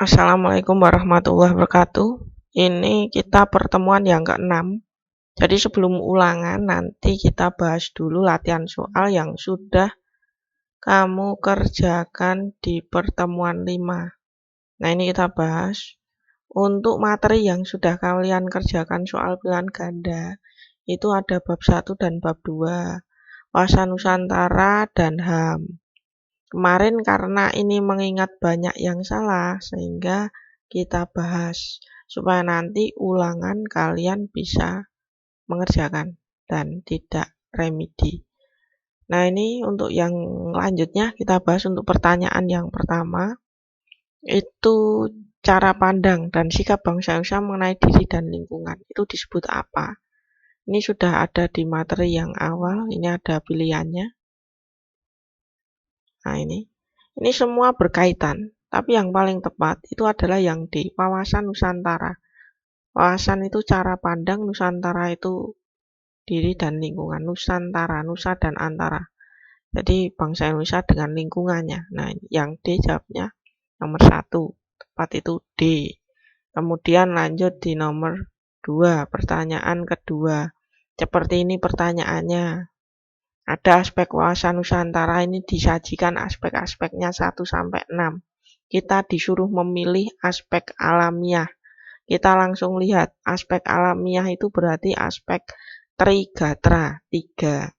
Assalamualaikum warahmatullahi wabarakatuh. Ini kita pertemuan yang ke-6. Jadi sebelum ulangan nanti kita bahas dulu latihan soal yang sudah kamu kerjakan di pertemuan 5. Nah, ini kita bahas. Untuk materi yang sudah kalian kerjakan soal pilihan ganda, itu ada bab 1 dan bab 2, Wawasan Nusantara dan HAM. Kemarin karena ini mengingat banyak yang salah, sehingga kita bahas supaya nanti ulangan kalian bisa mengerjakan dan tidak remedi. Nah, ini untuk yang lanjutnya kita bahas untuk pertanyaan yang pertama, itu cara pandang dan sikap bangsa Indonesia mengenai diri dan lingkungan. Itu disebut apa? Ini sudah ada di materi yang awal, ini ada pilihannya. Nah, ini semua berkaitan, tapi yang paling tepat itu adalah yang di wawasan Nusantara. Wawasan itu cara pandang, Nusantara itu diri dan lingkungan. Nusantara, Nusa dan Antara. Jadi bangsa Indonesia dengan lingkungannya. Nah, yang D jawabnya nomor 1. Tepat itu D. Kemudian lanjut di nomor 2. Pertanyaan kedua. Seperti ini pertanyaannya. Ada aspek wawasan Nusantara ini disajikan aspek-aspeknya 1-6. Kita disuruh memilih aspek alamiah. Kita langsung lihat aspek alamiah itu berarti aspek trigatra, tiga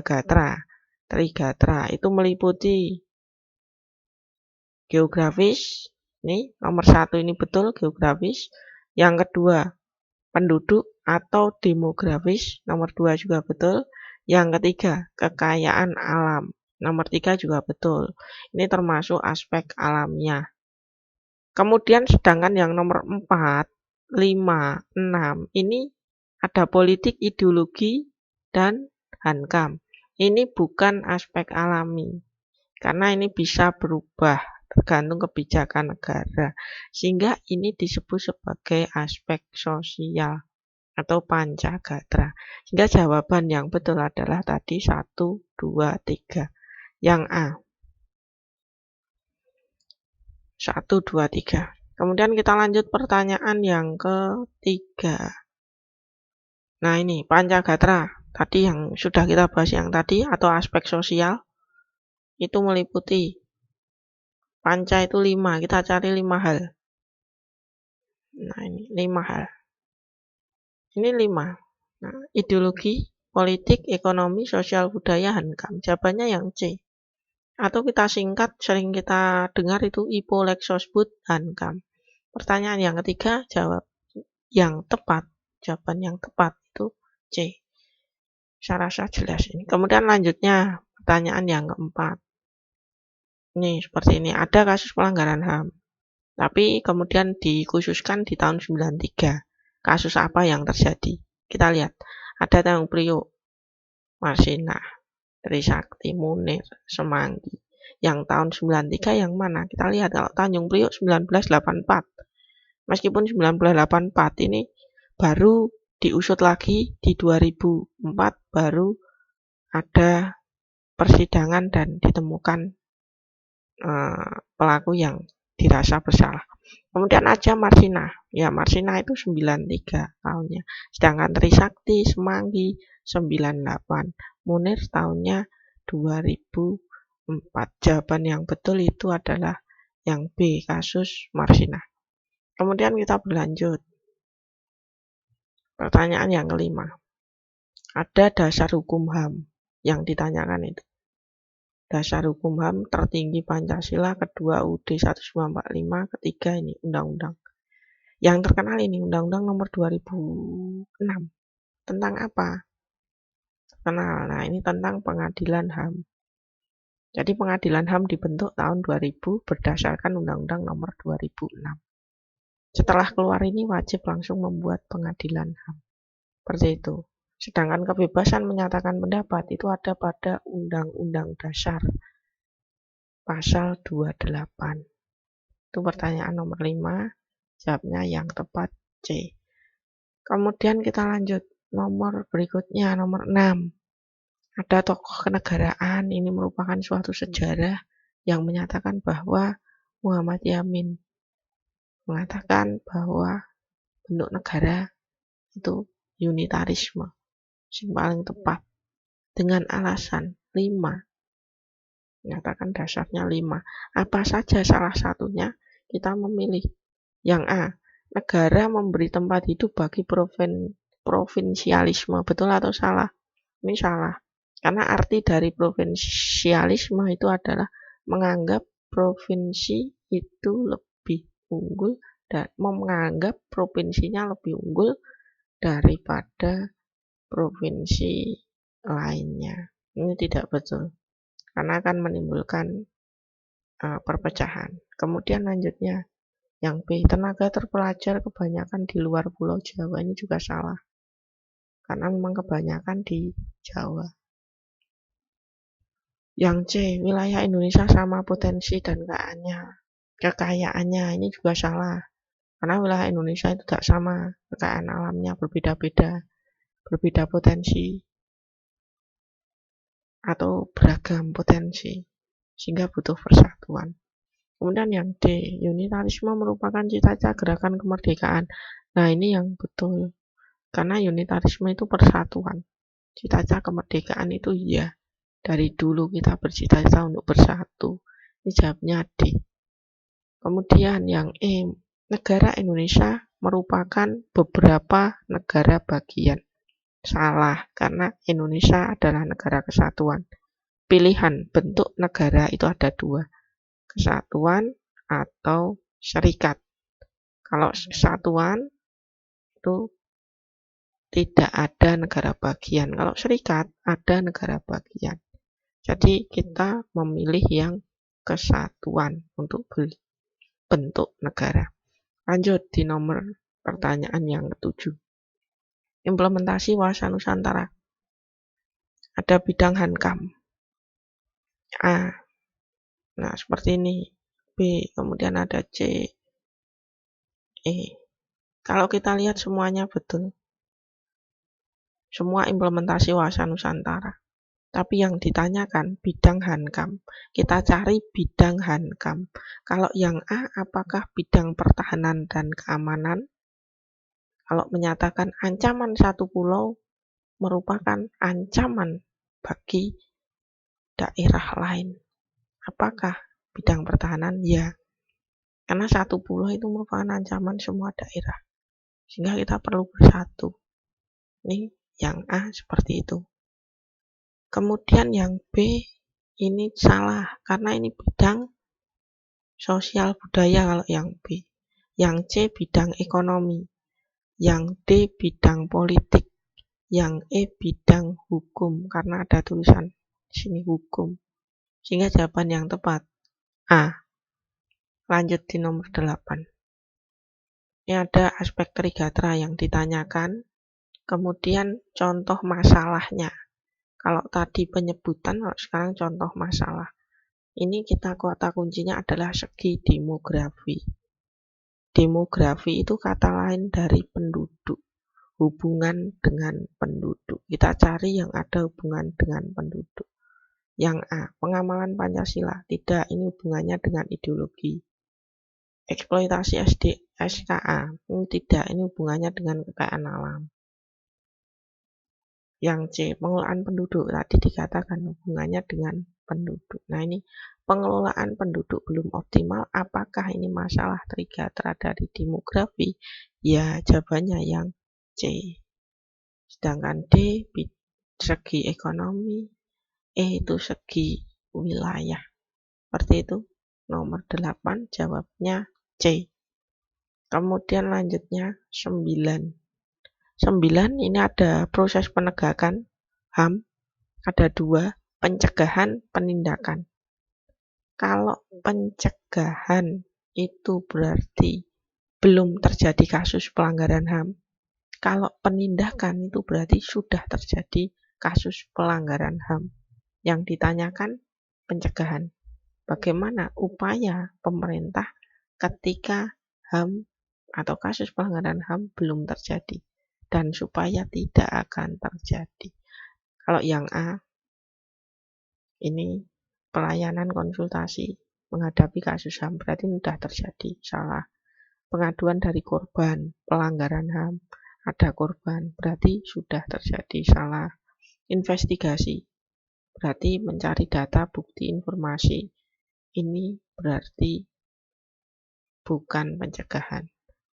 gatra. Trigatra itu meliputi geografis, ini nomor 1 ini betul geografis. Yang kedua penduduk atau demografis, nomor 2 juga betul. Yang ketiga, kekayaan alam. Nomor 3 juga betul. Ini termasuk aspek alamiah. Kemudian sedangkan yang nomor 4, 5, 6, ini ada politik, ideologi, dan hankam. Ini bukan aspek alami. Karena ini bisa berubah tergantung kebijakan negara. Sehingga ini disebut sebagai aspek sosial atau pancagatra. Sehingga jawaban yang betul adalah tadi 1, 2, 3. Yang A. 1, 2, 3. Kemudian kita lanjut pertanyaan yang ketiga. Nah, ini pancagatra. Tadi yang sudah kita bahas yang tadi atau aspek sosial itu meliputi panca itu 5. Kita cari 5 hal. Nah, ini 5 hal. Ini 5. Nah, ideologi, politik, ekonomi, sosial, budaya, hankam. Jawabannya yang C. Atau kita singkat, sering kita dengar itu IPO Lexosbud hankam. Pertanyaan yang ketiga, jawab yang tepat. Jawaban yang tepat itu C. Saya rasa jelas ini. Kemudian lanjutnya, pertanyaan yang keempat. Ini seperti ini, ada kasus pelanggaran HAM. Tapi kemudian dikhususkan di tahun 93. Kasus apa yang terjadi? Kita lihat, ada Tanjung Priok, Marsinah, Trisakti, Munir, Semanggi. Yang tahun 93 yang mana? Kita lihat kalau Tanjung Priok 1984. Meskipun 1984 ini baru diusut lagi di 2004 baru ada persidangan dan ditemukan pelaku yang dirasa bersalah. Kemudian aja Marsinah. Ya, Marsinah itu 93 tahunnya. Sedangkan Trisakti, Semanggi 98. Munir tahunnya 2004. Jawaban yang betul itu adalah yang B, kasus Marsinah. Kemudian kita berlanjut. Pertanyaan yang kelima. Ada dasar hukum HAM yang ditanyakan itu. Dasar hukum HAM tertinggi Pancasila, kedua UUD 1945, ketiga ini undang-undang. Yang terkenal ini Undang-Undang nomor 2006. Tentang apa? Terkenal. Nah, ini tentang pengadilan HAM. Jadi pengadilan HAM dibentuk tahun 2000 berdasarkan Undang-Undang nomor 2006. Setelah keluar ini wajib langsung membuat pengadilan HAM. Seperti itu. Sedangkan kebebasan menyatakan pendapat itu ada pada Undang-Undang Dasar pasal 28. Itu pertanyaan nomor 5. Jawabnya yang tepat C. Kemudian kita lanjut. Nomor berikutnya, nomor 6. Ada tokoh kenegaraan, ini merupakan suatu sejarah yang menyatakan bahwa Muhammad Yamin mengatakan bahwa bentuk negara itu unitarisme yang paling tepat dengan alasan 5. Menyatakan dasarnya 5. Apa saja salah satunya kita memilih. Yang A, negara memberi tempat hidup bagi provinsialisme. Betul atau salah? Ini salah. Karena arti dari provinsialisme itu adalah menganggap provinsi itu lebih unggul dan menganggap provinsinya lebih unggul daripada provinsi lainnya. Ini tidak betul. Karena akan menimbulkan perpecahan. Kemudian lanjutnya, yang B, tenaga terpelajar kebanyakan di luar Pulau Jawa. Ini juga salah. Karena memang kebanyakan di Jawa. Yang C, wilayah Indonesia sama potensi dan kekayaannya. Ini juga salah. Karena wilayah Indonesia itu tidak sama. Kekayaan alamnya berbeda-beda. Berbeda potensi. Atau beragam potensi. Sehingga butuh persatuan. Kemudian yang D, unitarisme merupakan cita-cita gerakan kemerdekaan. Nah, ini yang betul. Karena unitarisme itu persatuan. Cita-cita kemerdekaan itu iya. Dari dulu kita bercita-cita untuk bersatu. Ini jawabnya D. Kemudian yang E, negara Indonesia merupakan beberapa negara bagian. Salah, karena Indonesia adalah negara kesatuan. Pilihan bentuk negara itu ada 2. Kesatuan atau serikat. Kalau kesatuan itu tidak ada negara bagian. Kalau serikat ada negara bagian. Jadi kita memilih yang kesatuan untuk bentuk negara. Lanjut di nomor pertanyaan yang ke-7. Implementasi Wawasan Nusantara. Ada bidang Hankam. A. Nah, seperti ini. B. Kemudian ada C. E. Kalau kita lihat semuanya betul. Semua implementasi Wawasan Nusantara. Tapi yang ditanyakan bidang Hankam. Kita cari bidang Hankam. Kalau yang A, apakah bidang pertahanan dan keamanan? Kalau menyatakan ancaman satu pulau merupakan ancaman bagi daerah lain. Apakah bidang pertahanan? Ya. Karena satu pulau itu merupakan ancaman semua daerah. Sehingga kita perlu bersatu. Ini yang A seperti itu. Kemudian yang B ini salah karena ini bidang sosial budaya kalau yang B. Yang C bidang ekonomi. Yang D bidang politik. Yang E bidang hukum karena ada tulisan sini hukum. Sehingga jawaban yang tepat A. Lanjut di nomor 8. Ini ada aspek trigatra yang ditanyakan. Kemudian contoh masalahnya. Kalau tadi penyebutan, kalau sekarang contoh masalah. Ini kata kuncinya adalah segi demografi. Demografi itu kata lain dari penduduk. Hubungan dengan penduduk. Kita cari yang ada hubungan dengan penduduk. Yang A, pengamalan Pancasila. Tidak, ini hubungannya dengan ideologi. Eksploitasi SKA. Ini tidak, ini hubungannya dengan kekayaan alam. Yang C, pengelolaan penduduk. Tadi dikatakan hubungannya dengan penduduk. Nah, ini pengelolaan penduduk belum optimal. Apakah ini masalah trigatra dari demografi? Ya, jawabannya yang C. Sedangkan D, segi ekonomi. E itu segi wilayah. Seperti itu. Nomor 8, jawabnya C. Kemudian lanjutnya 9. 9 ini ada proses penegakan HAM, ada 2, pencegahan, penindakan. Kalau pencegahan itu berarti belum terjadi kasus pelanggaran HAM. Kalau penindakan itu berarti sudah terjadi kasus pelanggaran HAM. Yang ditanyakan pencegahan. Bagaimana upaya pemerintah ketika HAM atau kasus pelanggaran HAM belum terjadi dan supaya tidak akan terjadi. Kalau yang A, ini pelayanan konsultasi menghadapi kasus HAM berarti sudah terjadi. Salah. pengaduan dari korban pelanggaran HAM, ada korban, berarti sudah terjadi salah. Investigasi, berarti mencari data, bukti, informasi. Ini berarti bukan pencegahan,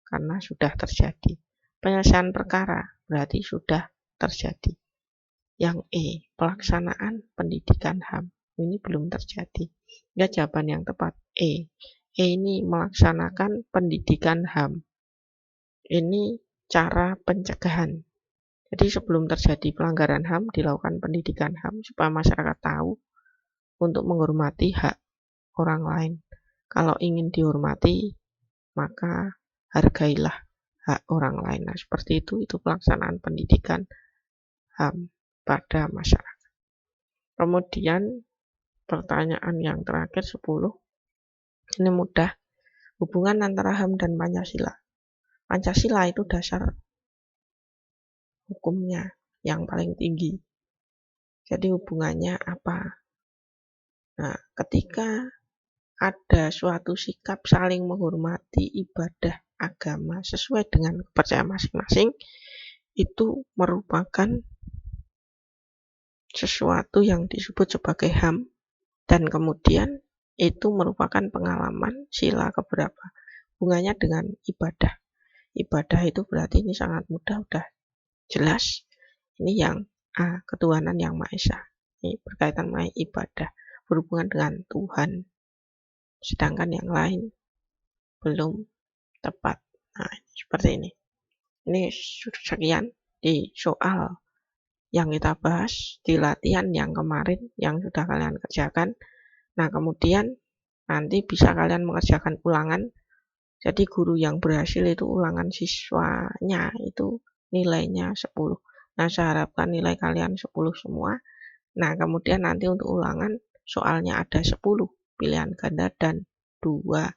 karena sudah terjadi. Penyelesaian perkara, berarti sudah terjadi. Yang E, pelaksanaan pendidikan HAM. Ini belum terjadi. Ya, jawaban yang tepat E. E ini melaksanakan pendidikan HAM. Ini cara pencegahan. Jadi sebelum terjadi pelanggaran HAM, dilakukan pendidikan HAM supaya masyarakat tahu untuk menghormati hak orang lain. Kalau ingin dihormati, maka hargailah hak orang lain. Nah, seperti itu pelaksanaan pendidikan HAM pada masyarakat. Kemudian pertanyaan yang terakhir 10. Ini mudah. Hubungan antara HAM dan Pancasila. Pancasila itu dasar hukumnya yang paling tinggi. Jadi hubungannya apa? Nah, ketika ada suatu sikap saling menghormati ibadah agama sesuai dengan kepercayaan masing-masing, itu merupakan sesuatu yang disebut sebagai HAM, dan kemudian itu merupakan pengalaman sila keberapa. Hubungannya dengan ibadah. Ibadah itu berarti ini sangat mudah, udah jelas. Ini yang A, ketuhanan yang Maha Esa. Ini berkaitan dengan ibadah, berhubungan dengan Tuhan. Sedangkan yang lain belum tepat. Nah, seperti ini. Ini sekian di soal yang kita bahas di latihan yang kemarin yang sudah kalian kerjakan. Nah, kemudian nanti bisa kalian mengerjakan ulangan. Jadi guru yang berhasil itu ulangan siswanya itu nilainya 10. Nah, saya harapkan nilai kalian 10 semua. Nah, kemudian nanti untuk ulangan soalnya ada 10 pilihan ganda dan 2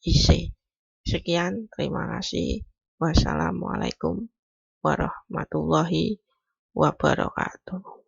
IC. Sekian, terima kasih. Wassalamualaikum warahmatullahi wabarakatuh.